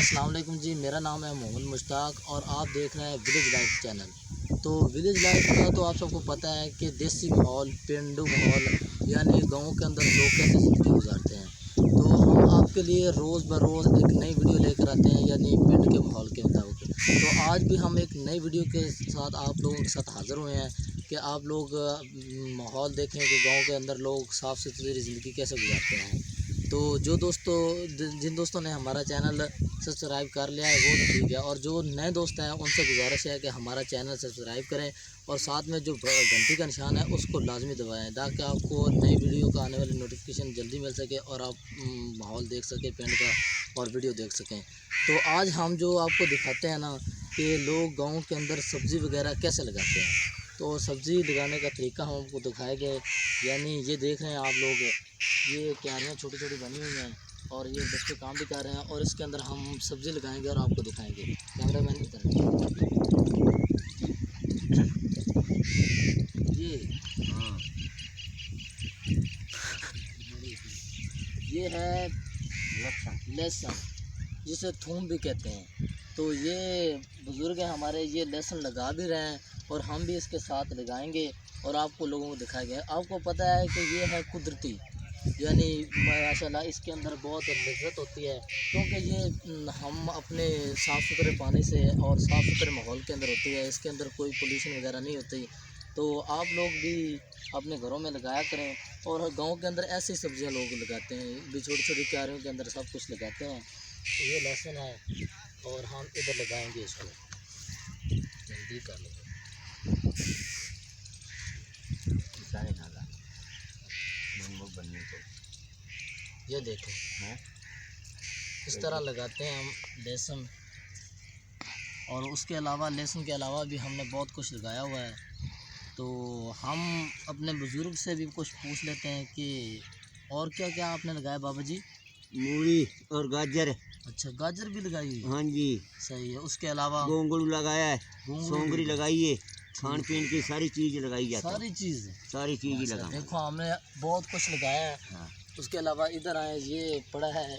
अस्सलाम वालेकुम जी। मेरा नाम है मोहम्मद मुश्ताक और आप देख रहे हैं विलेज लाइफ चैनल। तो विलेज लाइफ का तो आप सबको पता है कि देसी माहौल, पेंडू माहौल, यानी गाँव के अंदर लोग कैसे ज़िंदगी गुजारते हैं। तो हम आपके लिए रोज़ ब रोज़ एक नई वीडियो लेकर आते हैं, यानी पिंड के माहौल के मुताबिक। तो आज भी हम एक नई वीडियो के साथ आप लोगों के साथ हाज़िर हुए हैं कि आप लोग माहौल देखें कि गाँव के अंदर लोग साफ़ सुथरी ज़िंदगी कैसे गुजारते हैं। तो जो दोस्तों जिन दोस्तों ने हमारा चैनल सब्सक्राइब कर लिया है वो तो ठीक है, और जो नए दोस्त हैं उनसे गुजारिश है कि हमारा चैनल सब्सक्राइब करें और साथ में जो घंटी का निशान है उसको लाजमी दबाएं, ताकि आपको नई वीडियो का आने वाली नोटिफिकेशन जल्दी मिल सके और आप माहौल देख सकें पिंड का और वीडियो देख सकें। तो आज हम जो आपको दिखाते हैं ना कि लोग गाँव के अंदर सब्ज़ी वगैरह कैसे लगाते हैं, तो सब्ज़ी लगाने का तरीका हम आपको दिखाएंगे। यानी ये देख रहे हैं आप लोग, ये क्यारियाँ छोटी छोटी बनी हुई हैं और ये बच्चे काम भी कर रहे हैं और इसके अंदर हम सब्ज़ी लगाएंगे और आपको दिखाएंगे। कैमरा मैन की तरफ ये है लहसुन, जिसे थूम भी कहते हैं। तो ये बुज़ुर्ग हैं हमारे, ये लहसुन लगा भी रहे हैं और हम भी इसके साथ लगाएंगे और आपको लोगों को दिखाएंगे। आपको पता है कि ये है कुदरती, यानी माशाल्लाह इसके अंदर बहुत लज्जत होती है, क्योंकि ये हम अपने साफ़ सुथरे पानी से और साफ़ सुथरे माहौल के अंदर होती है। इसके अंदर कोई पोल्यूशन वगैरह नहीं होती। तो आप लोग भी अपने घरों में लगाया करें, और गांव के अंदर ऐसी सब्जियां लोग लगाते हैं, भी छोटी छोटी क्यारियों के अंदर सब कुछ लगाते हैं। तो ये लहसुन है और हम इधर लगाएंगे इसको, जल्दी कर लो। बनने को ये देखो है, इस तरह लगाते हैं हम लहसुन। और उसके अलावा लहसुन के अलावा भी हमने बहुत कुछ लगाया हुआ है। तो हम अपने बुज़ुर्ग से भी कुछ पूछ लेते हैं कि और क्या क्या आपने लगाया बाबा जी। मूली और गाजर। अच्छा, गाजर भी लगाई हुई है। हाँ जी, सही है। उसके अलावा गोंगड़ू लगाया है, सोंगरी लगाई है, खान पीन की सारी चीज़ लगाई जाती है। सारी चीज़ ही लगा। देखो हमने बहुत कुछ लगाया है। हाँ। उसके अलावा इधर आए, ये पड़ा है,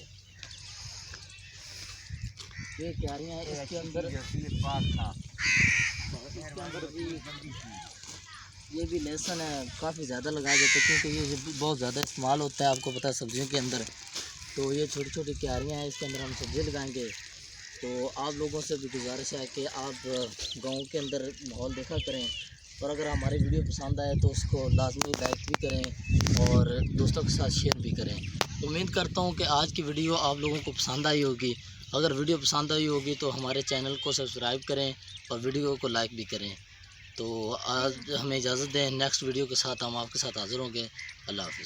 ये क्यारियाँ हैं, इसके अंदर इसके अंदर भी ये भी लहसुन है, काफ़ी ज़्यादा लगाया जाता है क्योंकि ये बहुत ज़्यादा इस्तेमाल होता है, आपको पता है सब्जियों के अंदर। तो ये छोटी छोटी क्यारियाँ हैं, इसके अंदर हम सब्ज़ी लगाएंगे। तो आप लोगों से भी गुजारिश है कि आप गांव के अंदर माहौल देखा करें, और अगर हमारी वीडियो पसंद आए तो उसको लाजमी लाइक भी करें और दोस्तों के साथ शेयर भी करें। उम्मीद करता हूँ कि आज की वीडियो आप लोगों को पसंद आई होगी। अगर वीडियो पसंद आई होगी तो हमारे चैनल को सब्सक्राइब करें और वीडियो को लाइक भी करें। तो आज हमें इजाज़त दें, नेक्स्ट वीडियो के साथ हम आपके साथ हाज़िर होंगे। अल्लाह हाफ़िज़।